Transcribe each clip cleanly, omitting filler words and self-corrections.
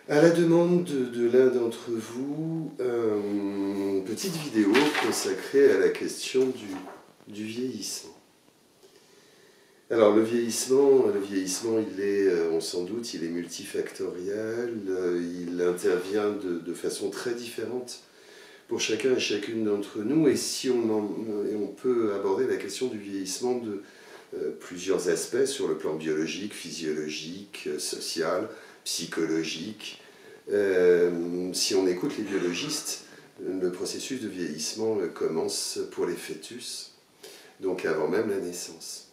À la demande de l'un d'entre vous, une petite vidéo consacrée à la question du vieillissement. Alors le vieillissement, il est, on s'en doute, il est multifactoriel, il intervient de façon très différente pour chacun et chacune d'entre nous, et on peut aborder la question du vieillissement de plusieurs aspects sur le plan biologique, physiologique, social, psychologique. Si on écoute les biologistes, le processus de vieillissement commence pour les fœtus, donc avant même la naissance.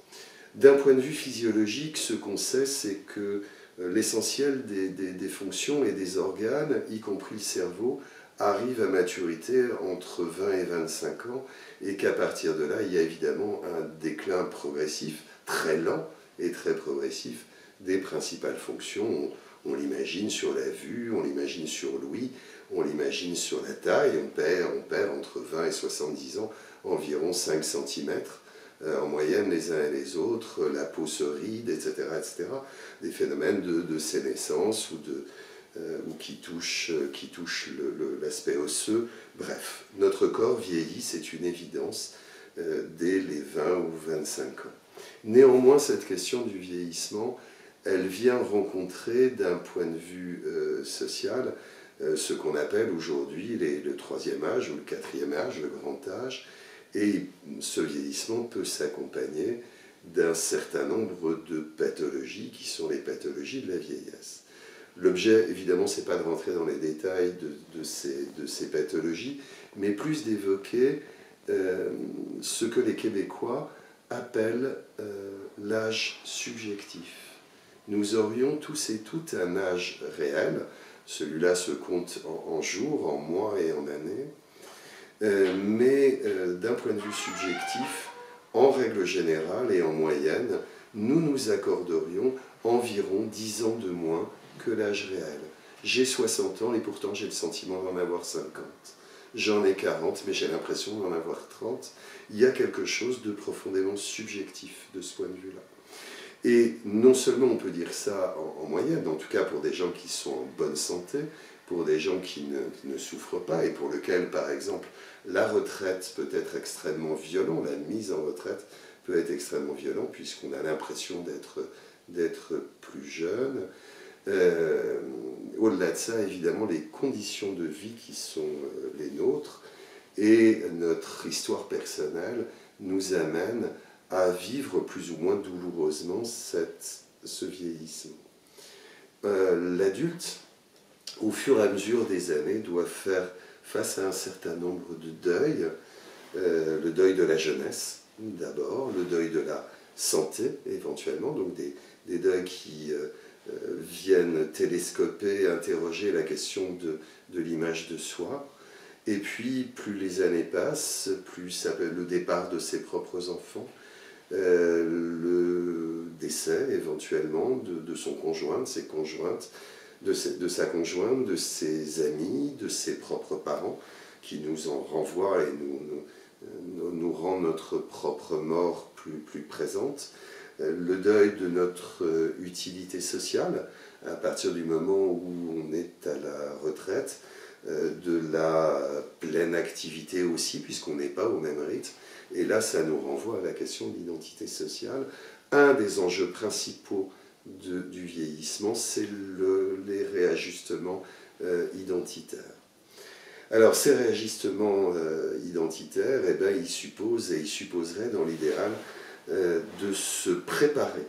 D'un point de vue physiologique, ce qu'on sait, c'est que l'essentiel des fonctions et des organes, y compris le cerveau, arrive à maturité entre 20 et 25 ans, et qu'à partir de là, il y a évidemment un déclin progressif, très lent et très progressif, des principales fonctions. On l'imagine sur la vue, on l'imagine sur l'ouïe, on l'imagine sur la taille. On perd entre 20 et 70 ans environ 5 cm. En moyenne les uns et les autres, la peau se ride, etc., etc. Des phénomènes de sénescence ou qui touchent l'aspect osseux. Bref, notre corps vieillit, c'est une évidence, dès les 20 ou 25 ans. Néanmoins, cette question du vieillissement, elle vient rencontrer d'un point de vue social ce qu'on appelle aujourd'hui le troisième âge ou le quatrième âge, le grand âge. Et ce vieillissement peut s'accompagner d'un certain nombre de pathologies qui sont les pathologies de la vieillesse. L'objet, évidemment, ce n'est pas de rentrer dans les détails de ces pathologies, mais plus d'évoquer ce que les Québécois appellent l'âge subjectif. Nous aurions tous et toutes un âge réel, celui-là se compte en jours, en mois et en années, mais d'un point de vue subjectif, en règle générale et en moyenne, nous nous accorderions environ 10 ans de moins que l'âge réel. J'ai 60 ans et pourtant j'ai le sentiment d'en avoir 50. J'en ai 40 mais j'ai l'impression d'en avoir 30. Il y a quelque chose de profondément subjectif de ce point de vue-là. Et non seulement on peut dire ça en moyenne, en tout cas pour des gens qui sont en bonne santé, pour des gens qui ne souffrent pas et pour lesquels, par exemple, la retraite peut être extrêmement violente, la mise en retraite peut être extrêmement violente puisqu'on a l'impression d'être plus jeune. Au-delà de ça, évidemment, les conditions de vie qui sont les nôtres et notre histoire personnelle nous amènent à vivre plus ou moins douloureusement ce vieillissement. L'adulte, au fur et à mesure des années, doit faire face à un certain nombre de deuils. Le deuil de la jeunesse, d'abord, le deuil de la santé, éventuellement, donc des deuils qui viennent télescoper, interroger la question de l'image de soi. Et puis, plus les années passent, plus ça peut être le départ de ses propres enfants, le décès éventuellement de son conjoint, de ses conjointes, de sa conjointe, de ses amis, de ses propres parents, qui nous en renvoient et nous rend notre propre mort plus présente. Le deuil de notre utilité sociale, à partir du moment où on est à la retraite, de la pleine activité aussi, puisqu'on n'est pas au même rythme. Et là, ça nous renvoie à la question de l'identité sociale. Un des enjeux principaux du vieillissement, c'est les réajustements identitaires. Alors, ces réajustements identitaires, eh ben, ils supposeraient dans l'idéal de se préparer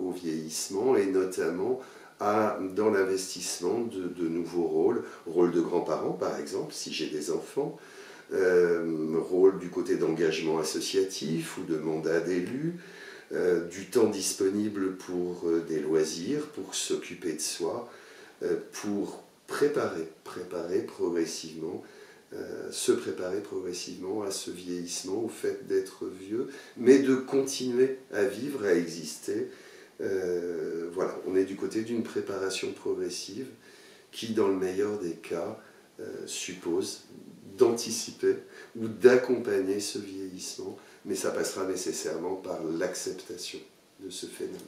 au vieillissement et notamment dans l'investissement de nouveaux rôles de grands-parents par exemple, si j'ai des enfants, rôle du côté d'engagement associatif ou de mandat d'élu, du temps disponible pour des loisirs, pour s'occuper de soi, pour préparer progressivement, se préparer progressivement à ce vieillissement, au fait d'être vieux, mais de continuer à vivre, à exister. Voilà, on est du côté d'une préparation progressive qui, dans le meilleur des cas, suppose d'anticiper ou d'accompagner ce vieillissement, mais ça passera nécessairement par l'acceptation de ce phénomène.